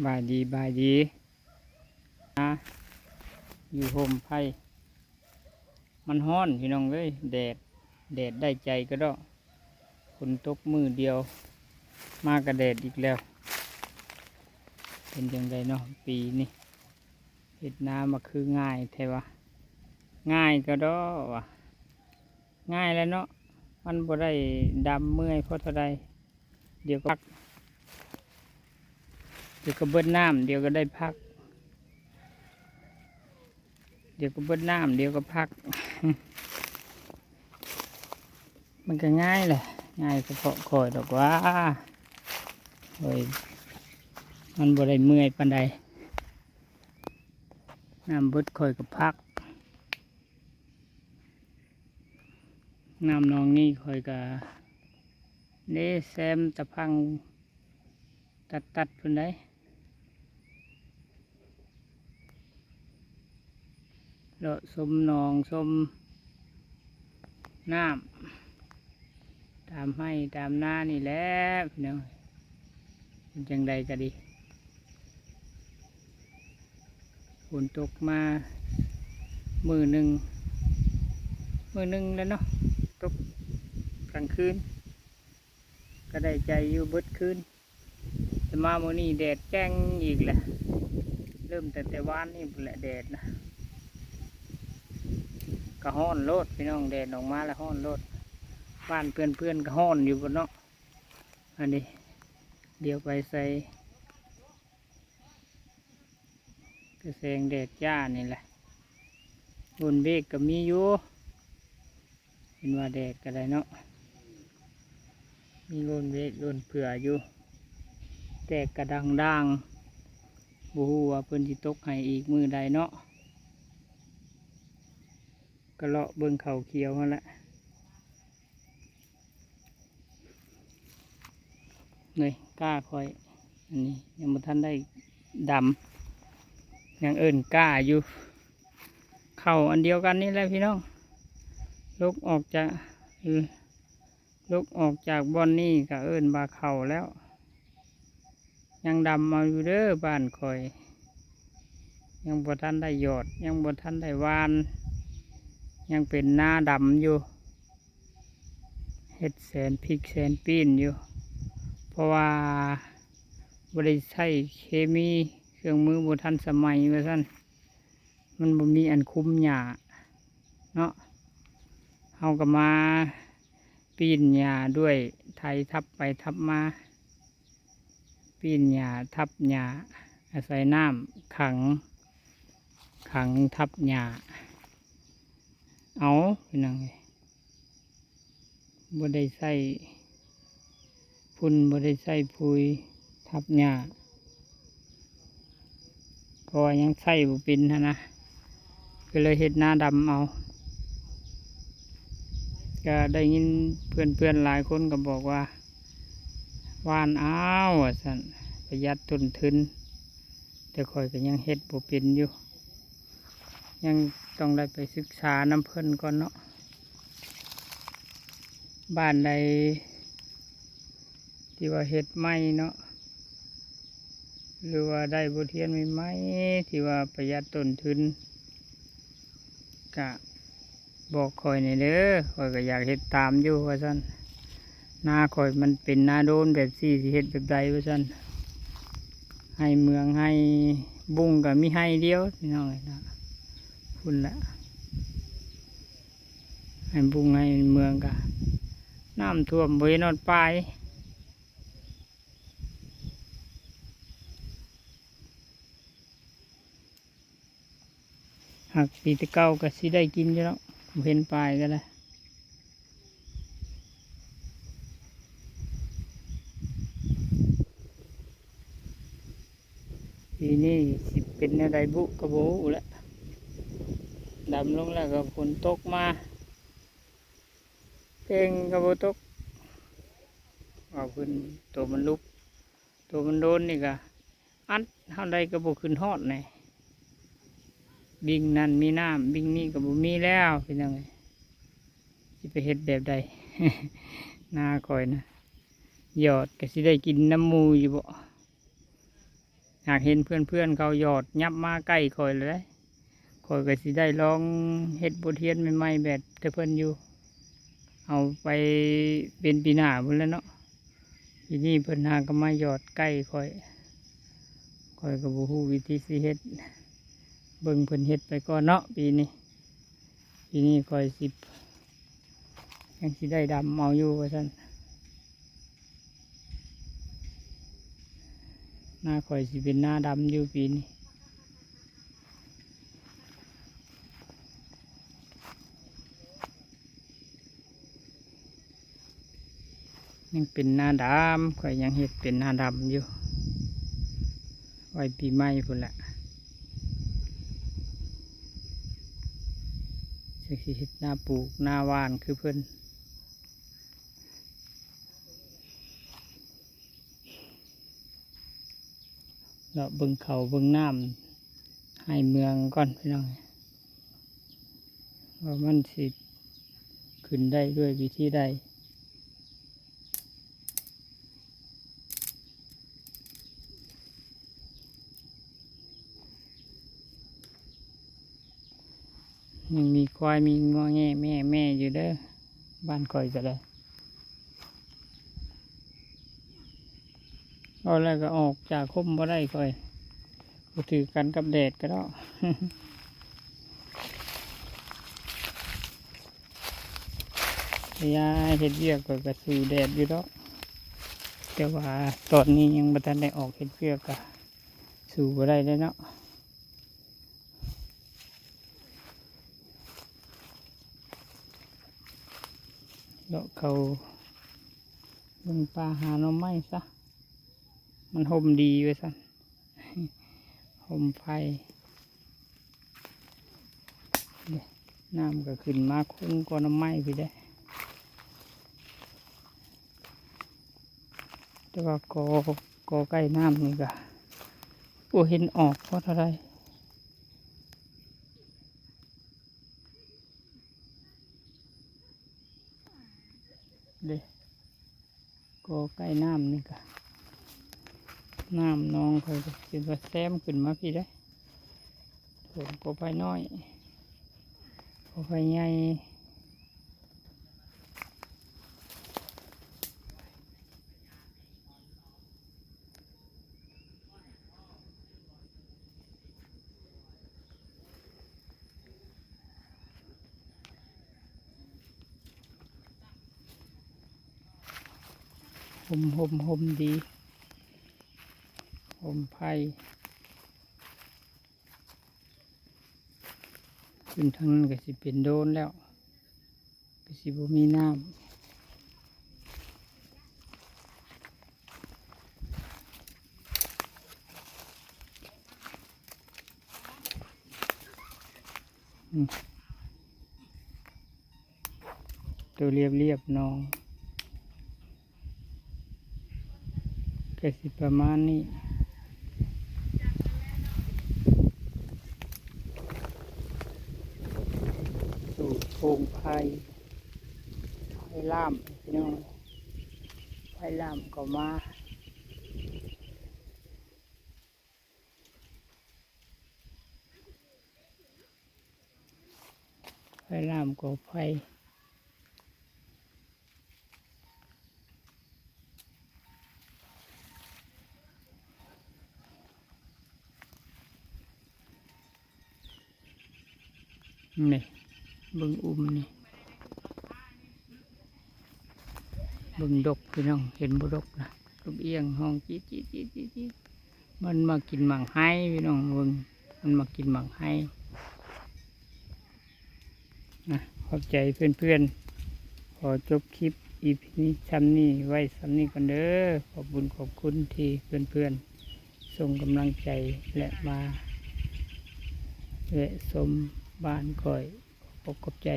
บายดีบายดีนะอยู่โฮมไผ่มันฮ้อนพี่น้องเอ้ยแดดได้ใจก็ดอกฝนตกมือเดียวมากระแดดอีกแล้วเป็นยังไงเนาะปีนี้เห็ดน้ำมาคือง่ายแท้วะง่ายก็ดอกวะง่ายแล้วเนาะมันบ่ได้ดำเมื่อยเพราะเท่าใดเดี๋ยวก็พักเดี๋ยวก็เบิดน้ำเดี๋ยวก็ได้พักเดี๋ยวก็เบิดน้ำเดี๋ยวก็พัก มันก็ง่ายแหละง่ายเฉพาะคอยดอกว่าโอ้ยมันบ่ได้เมื่อยปานใดน้ำเบิดคอยกับพักน้ำนองนี่คอยกับเนแซมตะพังตัดเพิ่นได้เลาะสมนองสมน้ำตามให้ตามหน้านี่แหละพี่น้องเป็นจังใดก็ดีฝนตกมามือหนึ่งแล้วเนาะตกกลางคืนก็ได้ใจอยู่เบิดคืนแต่มาโมอนี้แดดแจ้งอีกแหละเริ่มแต่วานนี่แหละแดดนะก็ฮ้อนโลดพี่น้องแดดออกมาแล้วฮ้อนโลดบ้านเพื่อนก็ฮ้อนอยู่บนเนาะอันนี้เดี๋ยวไปใส่กระแสงแดดจ้านี่แหละบนเบรกก็มีอยู่เห็นว่าแดดก็ได้เนาะมีบนเบรกบนเผื่ออยู่แต่กระดังบูฮูว่าเพิ่นสิตกให้อีกมือใดเนาะก็เลาะเบิ่งเขาเขียวมาละเลยกล้าคอยอันนี้ยังบ่ทันได้ดำยังเอิ้นกล้าอยู่เข่าอันเดียวกันนี่แหละพี่น้องลุกออกจากบ่อนนี่ก็เอิ้นบาเข่าแล้วยังดำมาอยู่เด้อบ้านคอยยังบ่ทันได้หยอดยังบ่ทันได้วานยังเป็นหน้าดำอยู่เห็ดแสนพริกแสนปีนอยู่เพราะว่าบ่ได้ใช้เคมีเครื่องมือบ่ทันสมัยว่าซั่นมันบ่มีอันคุ้มหญ้าเนาะเฮาก็มาปีนหญ้าด้วยไถทับไปทับมาปีนหญ้าทับหญ้าอาศัยน้ำขังทับหญ้าเอาเป็นยังไงบ่ได้ใส่พุ่นบ่ได้ใส่พุยทับหญ้าเพราะว่ายังใส่บุปินนะก็เลยเห็ดหน้าดำเอาก็ได้ยินเพื่อนหลายคนก็บอกว่าวานอ้าวสันประหยัดต้นทุนแต่คอยก็ยังเห็ดบุปินอยู่ยังต้องได้ไปศึกษาน้ำเพิ่นก่อนเนาะบ้านใดที่ว่าเห็ดไม้เนาะหรือว่าได้บทเรียนใหม่ๆที่ว่าประหยัดต้นทุนก็บอกคอยในเด้อคอยก็อยากเห็ดตามอยู่ว่าซั่นนาคอยมันเป็นนาโดนแบบสี่สิเห็ดแบบใดว่าซั่นให้เมืองให้บุ้งก็มีให้เดียวนี่น้องเลยนะพุ่นละให้บุ้งให้เมืองก็น้ำท่วมเบยนอนปลายหากปีตะเก้าก็สิได้กินอยู่แล้วเห็นปลายก็ได้ปีนี้สิเป็นอะไรบุกระโบแล้วดำลงแล้วก็ฝนตกมาเพ่งกระโบตกเอาขึ้นตัวมันลุกตัวมันโดนนี่ก็อัดเท่าใดกระโบขึ้นฮอดไงบิงนั่นมีน้ำบิงนี่ก็บ่มีแล้วเป็นยังไงจะไปเฮ็ดแบบใด นาคอยนะหยอดก็สิได้กินน้ำมูอยู่บ่ อยากเห็นเพื่อนๆเขาหยอดยับมาใกล้คอยเลยคอยก็สิได้ลองเฮ็ดบทเรียนใหม่ๆแบบแต่เพิ่นอยู่เอาไปเป็นปีหน้าพุ่นแล้วเนาะปีนี้เพิ่นหาก็มาหยอดใกล้คอยก็บ่ฮู้วิธีสิเฮ็ดเบิ่งเพิ่นเฮ็ดไปก่อนเนาะปีนี้คอยสิยังสิได้ดำเอาอยู่ว่าซั่นหน้าคอยสิเป็นหน้าดำอยู่ปีนี้ยังเป็นหน้าดำคอยยังเฮ็ดเป็นหน้าดำอยู่ไว้ปีใหม่พุ่นแหละจะสิเฮ็ดหน้าปลูกหน้าหวานคือเพิ่นเราเบิ่งเขาเบิ่งน้ำให้เมืองก่อนพี่น้องว่ามันสิขึ้นได้ด้วยวิธีใดยังมีควายมีงอแงแม่อยู่เด้อบ้านคอยก็ได้เอาแล้วก็ออกจากคุ้มบ่ได้คอยบ่ถือกันกับแดดก็ได้ยาเห็ดเวียกก็สู่แดดอยู่ดอกแต่ว่าตอนนี้ยังบ่ทันได้ออกเห็ดเวียกก็สู่บ่ได้เลยเนาะเลาะเขาเบิ่งปลาหาหน่อไม้ซะมันห่มดีไว้ซั่นห่มไฟน้ำก็ขึ้นมาคุ้งก้อนหน่อไม้ไปได้แต่ว่ากอใกล้น้ำนี่ก็โอ้เห็นออกเพราะอะไรเด้กอใกล้น้ำนี่ก็น้ำนองเคยเป็นว่าแซมขึ้นมาพี่ได้ผมกอไผ่น้อยกอไผ่ใหญ่ห่มดีห่มไผ่ขึ้นทางนั้นก็สิเป็นโดนแล้วก็สิบ่มีน้ำตัวเรียบน้องก็สิประมาณนี้สู่โพงไผ่ล่ามพี่น้องไผ่ล่ามก็มาไผ่ล่ามก็ไผ่นี่เบิ่งนี่เบิ่งดกพี่น้องเห็นบ่ดกนะลูกเอียงห้องจี๊ดมันมากินหมากไห้พี่น้องเบิ่งมันมากินหมากไห้นะขอบใจเพื่อนขอจบคลิปอีพีนี้ซ้ำนี้ไว้ซ้ำนี้กันเด้อขอบคุณที่เพื่อนส่งกำลังใจและมาแวะชมบ้านคอยขอบใจ